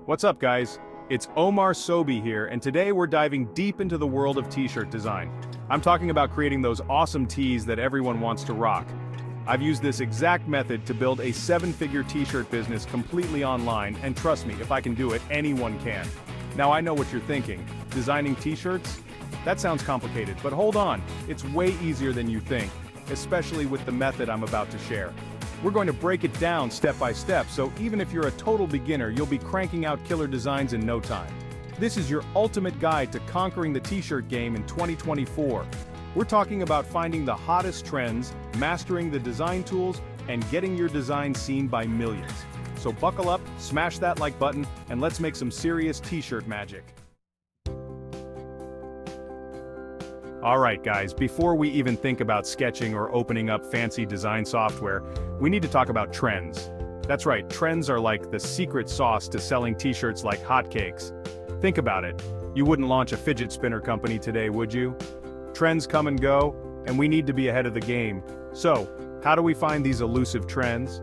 What's up, guys? It's Omar Sobi here, and today we're diving deep into the world of t-shirt design. I'm talking about creating those awesome tees that everyone wants to rock. I've used this exact method to build a seven-figure t-shirt business completely online, and trust me, if I can do it, anyone can. Now I know what you're thinking. Designing t-shirts? That sounds complicated, but hold on, it's way easier than you think, especially with the method I'm about to share. We're going to break it down step by step, so even if you're a total beginner, you'll be cranking out killer designs in no time. This is your ultimate guide to conquering the t-shirt game in 2024. We're talking about finding the hottest trends, mastering the design tools, and getting your design seen by millions. So buckle up, smash that like button, and let's make some serious t-shirt magic. Alright guys, before we even think about sketching or opening up fancy design software, we need to talk about trends. That's right, trends are like the secret sauce to selling t-shirts like hotcakes. Think about it, you wouldn't launch a fidget spinner company today, would you? Trends come and go, and we need to be ahead of the game. So, how do we find these elusive trends?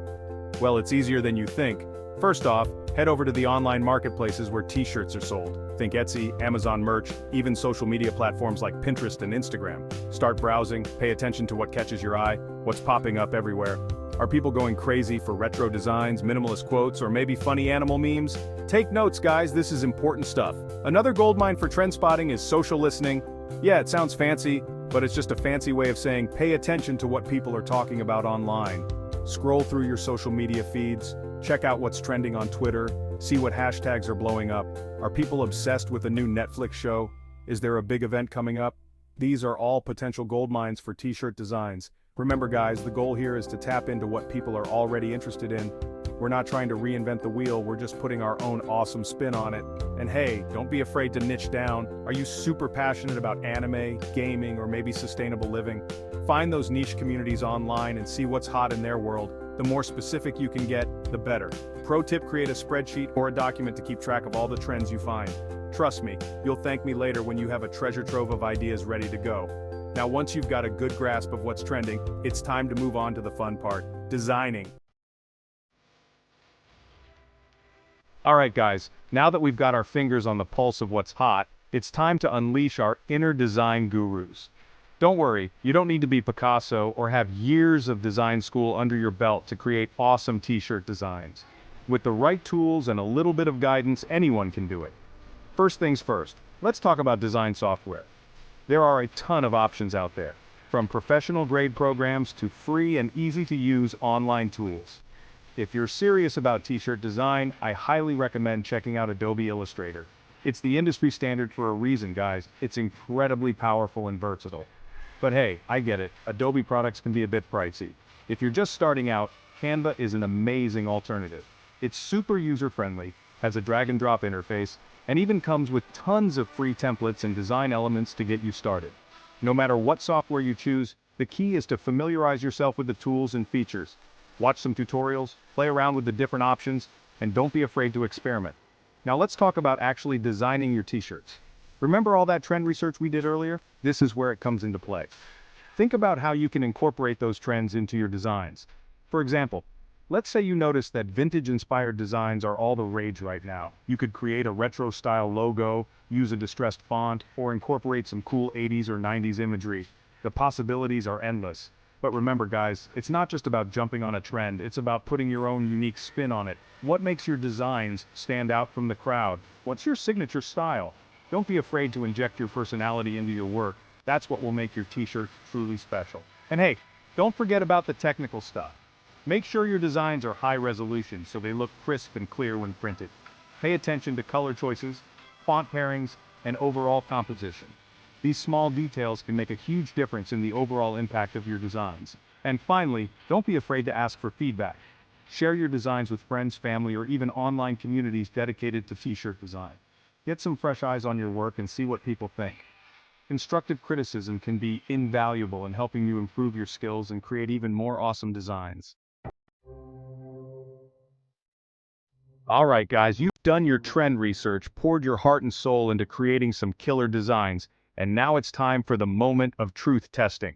Well, it's easier than you think. First off, head over to the online marketplaces where t-shirts are sold. Think Etsy, Amazon merch, even social media platforms like Pinterest and Instagram. Start browsing, pay attention to what catches your eye, what's popping up everywhere. Are people going crazy for retro designs, minimalist quotes, or maybe funny animal memes? Take notes, guys, this is important stuff. Another goldmine for trend spotting is social listening. Yeah, it sounds fancy, but it's just a fancy way of saying pay attention to what people are talking about online. Scroll through your social media feeds, check out what's trending on Twitter, see what hashtags are blowing up. Are people obsessed with a new Netflix show? Is there a big event coming up? These are all potential gold mines for t-shirt designs. Remember guys, the goal here is to tap into what people are already interested in. We're not trying to reinvent the wheel, we're just putting our own awesome spin on it. And hey, don't be afraid to niche down. Are you super passionate about anime, gaming, or maybe sustainable living? Find those niche communities online and see what's hot in their world. The more specific you can get, the better. Pro tip, create a spreadsheet or a document to keep track of all the trends you find. Trust me, you'll thank me later when you have a treasure trove of ideas ready to go. Now once you've got a good grasp of what's trending, it's time to move on to the fun part, designing. Alright guys, now that we've got our fingers on the pulse of what's hot, it's time to unleash our inner design gurus. Don't worry, you don't need to be Picasso or have years of design school under your belt to create awesome t-shirt designs. With the right tools and a little bit of guidance, anyone can do it. First things first, let's talk about design software. There are a ton of options out there, from professional grade programs to free and easy to use online tools. If you're serious about t-shirt design, I highly recommend checking out Adobe Illustrator. It's the industry standard for a reason, guys. It's incredibly powerful and versatile. But hey, I get it, Adobe products can be a bit pricey. If you're just starting out, Canva is an amazing alternative. It's super user-friendly, has a drag-and-drop interface, and even comes with tons of free templates and design elements to get you started. No matter what software you choose, the key is to familiarize yourself with the tools and features. Watch some tutorials, play around with the different options, and don't be afraid to experiment. Now let's talk about actually designing your t-shirts. Remember all that trend research we did earlier? This is where it comes into play. Think about how you can incorporate those trends into your designs. For example, let's say you notice that vintage-inspired designs are all the rage right now. You could create a retro-style logo, use a distressed font, or incorporate some cool 80s or 90s imagery. The possibilities are endless. But remember guys, it's not just about jumping on a trend, it's about putting your own unique spin on it. What makes your designs stand out from the crowd? What's your signature style? Don't be afraid to inject your personality into your work. That's what will make your t-shirt truly special. And hey, don't forget about the technical stuff. Make sure your designs are high resolution so they look crisp and clear when printed. Pay attention to color choices, font pairings, and overall composition. These small details can make a huge difference in the overall impact of your designs. And finally, don't be afraid to ask for feedback. Share your designs with friends, family, or even online communities dedicated to t-shirt design. Get some fresh eyes on your work and see what people think. Constructive criticism can be invaluable in helping you improve your skills and create even more awesome designs. Alright guys, you've done your trend research, poured your heart and soul into creating some killer designs, and now it's time for the moment of truth testing.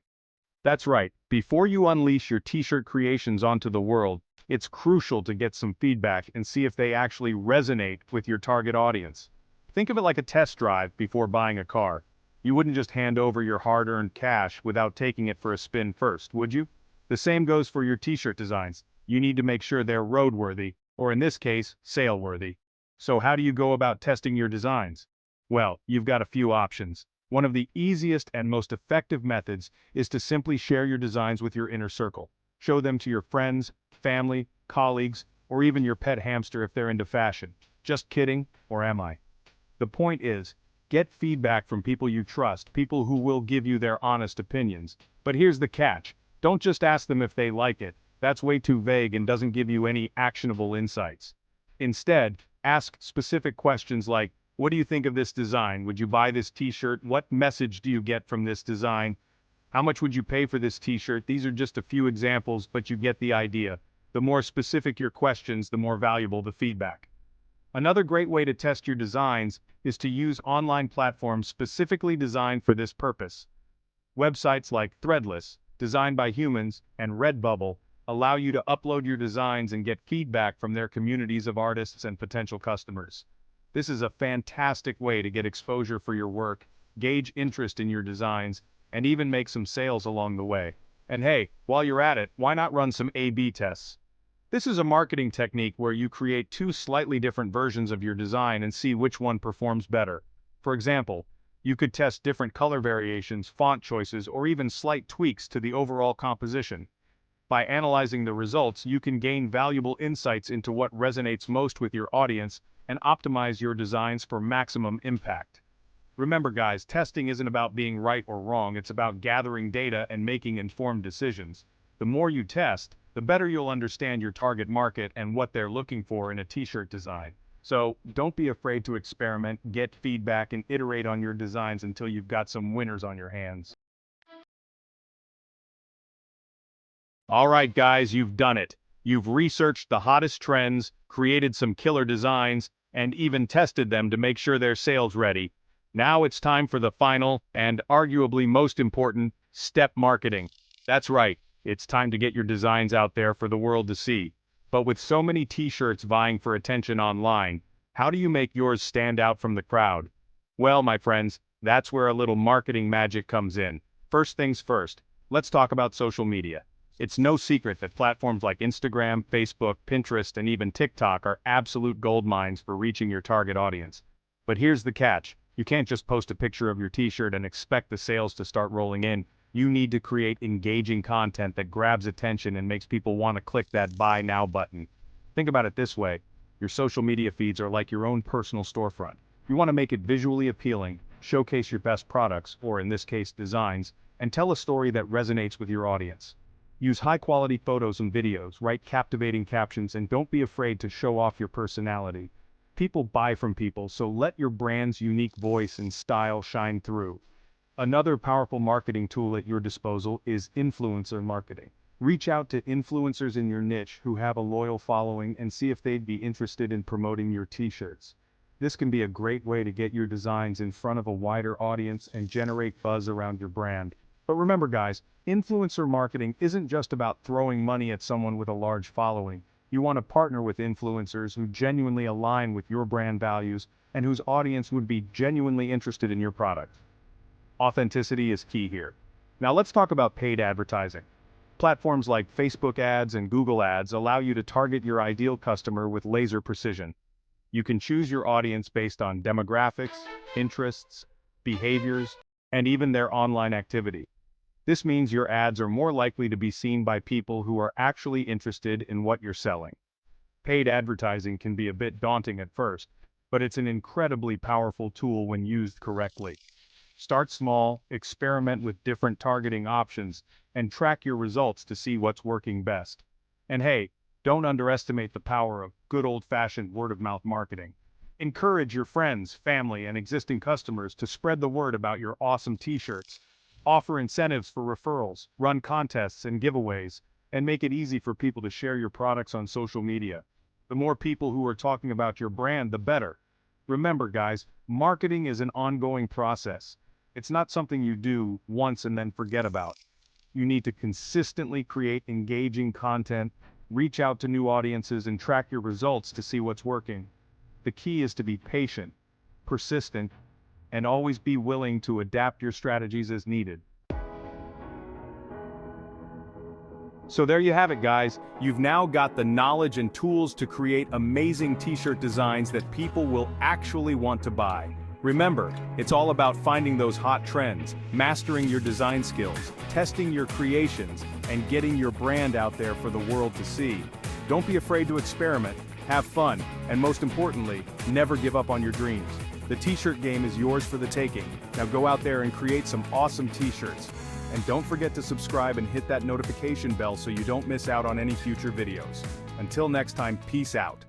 That's right, before you unleash your t-shirt creations onto the world, It's crucial to get some feedback and see if they actually resonate with your target audience. Think of it like a test drive before buying a car. You wouldn't just hand over your hard-earned cash without taking it for a spin first, would you? The same goes for your t-shirt designs. You need to make sure they're roadworthy, or in this case, sale-worthy. So how do you go about testing your designs? Well, you've got a few options. One of the easiest and most effective methods is to simply share your designs with your inner circle. Show them to your friends, family, colleagues, or even your pet hamster if they're into fashion. Just kidding, or am I? The point is, get feedback from people you trust, people who will give you their honest opinions. But here's the catch. Don't just ask them if they like it. That's way too vague and doesn't give you any actionable insights. Instead, ask specific questions like, what do you think of this design? Would you buy this t-shirt? What message do you get from this design? How much would you pay for this t-shirt? These are just a few examples, but you get the idea. The more specific your questions, the more valuable the feedback. Another great way to test your designs is to use online platforms specifically designed for this purpose. Websites like Threadless, designed by humans, and Redbubble allow you to upload your designs and get feedback from their communities of artists and potential customers. This is a fantastic way to get exposure for your work, gauge interest in your designs, and even make some sales along the way. And hey, while you're at it, why not run some A/B tests? This is a marketing technique where you create two slightly different versions of your design and see which one performs better. For example, you could test different color variations, font choices, or even slight tweaks to the overall composition. By analyzing the results, you can gain valuable insights into what resonates most with your audience and optimize your designs for maximum impact. Remember guys, testing isn't about being right or wrong, it's about gathering data and making informed decisions. The more you test, the better you'll understand your target market and what they're looking for in a t-shirt design. So, don't be afraid to experiment, get feedback, and iterate on your designs until you've got some winners on your hands. Alright guys, you've done it. You've researched the hottest trends, created some killer designs, and even tested them to make sure they're sales ready. Now it's time for the final, and arguably most important, step: marketing. That's right, it's time to get your designs out there for the world to see. But with so many t-shirts vying for attention online, how do you make yours stand out from the crowd? Well, my friends, that's where a little marketing magic comes in. First things first, let's talk about social media. It's no secret that platforms like Instagram, Facebook, Pinterest, and even TikTok are absolute gold mines for reaching your target audience. But here's the catch. You can't just post a picture of your t-shirt and expect the sales to start rolling in. You need to create engaging content that grabs attention and makes people want to click that buy now button. Think about it this way. Your social media feeds are like your own personal storefront. You want to make it visually appealing, showcase your best products, or in this case designs, and tell a story that resonates with your audience. Use high-quality photos and videos, write captivating captions, and don't be afraid to show off your personality. People buy from people, so let your brand's unique voice and style shine through. Another powerful marketing tool at your disposal is influencer marketing. Reach out to influencers in your niche who have a loyal following and see if they'd be interested in promoting your t-shirts. This can be a great way to get your designs in front of a wider audience and generate buzz around your brand. But remember guys, influencer marketing isn't just about throwing money at someone with a large following. You want to partner with influencers who genuinely align with your brand values and whose audience would be genuinely interested in your product. Authenticity is key here. Now let's talk about paid advertising. Platforms like Facebook ads and Google ads allow you to target your ideal customer with laser precision. You can choose your audience based on demographics, interests, behaviors, and even their online activity. This means your ads are more likely to be seen by people who are actually interested in what you're selling. Paid advertising can be a bit daunting at first, but it's an incredibly powerful tool when used correctly. Start small, experiment with different targeting options, and track your results to see what's working best. And hey, don't underestimate the power of good old-fashioned word-of-mouth marketing. Encourage your friends, family, and existing customers to spread the word about your awesome t-shirts. Offer incentives for referrals, run contests and giveaways, and make it easy for people to share your products on social media. The more people who are talking about your brand, the better. Remember guys, marketing is an ongoing process. It's not something you do once and then forget about. You need to consistently create engaging content, reach out to new audiences and track your results to see what's working. The key is to be patient, persistent, and always be willing to adapt your strategies as needed. So there you have it, guys. You've now got the knowledge and tools to create amazing t-shirt designs that people will actually want to buy. Remember, it's all about finding those hot trends, mastering your design skills, testing your creations, and getting your brand out there for the world to see. Don't be afraid to experiment, have fun, and most importantly, never give up on your dreams. The t-shirt game is yours for the taking. Now go out there and create some awesome t-shirts. And don't forget to subscribe and hit that notification bell so you don't miss out on any future videos. Until next time, peace out.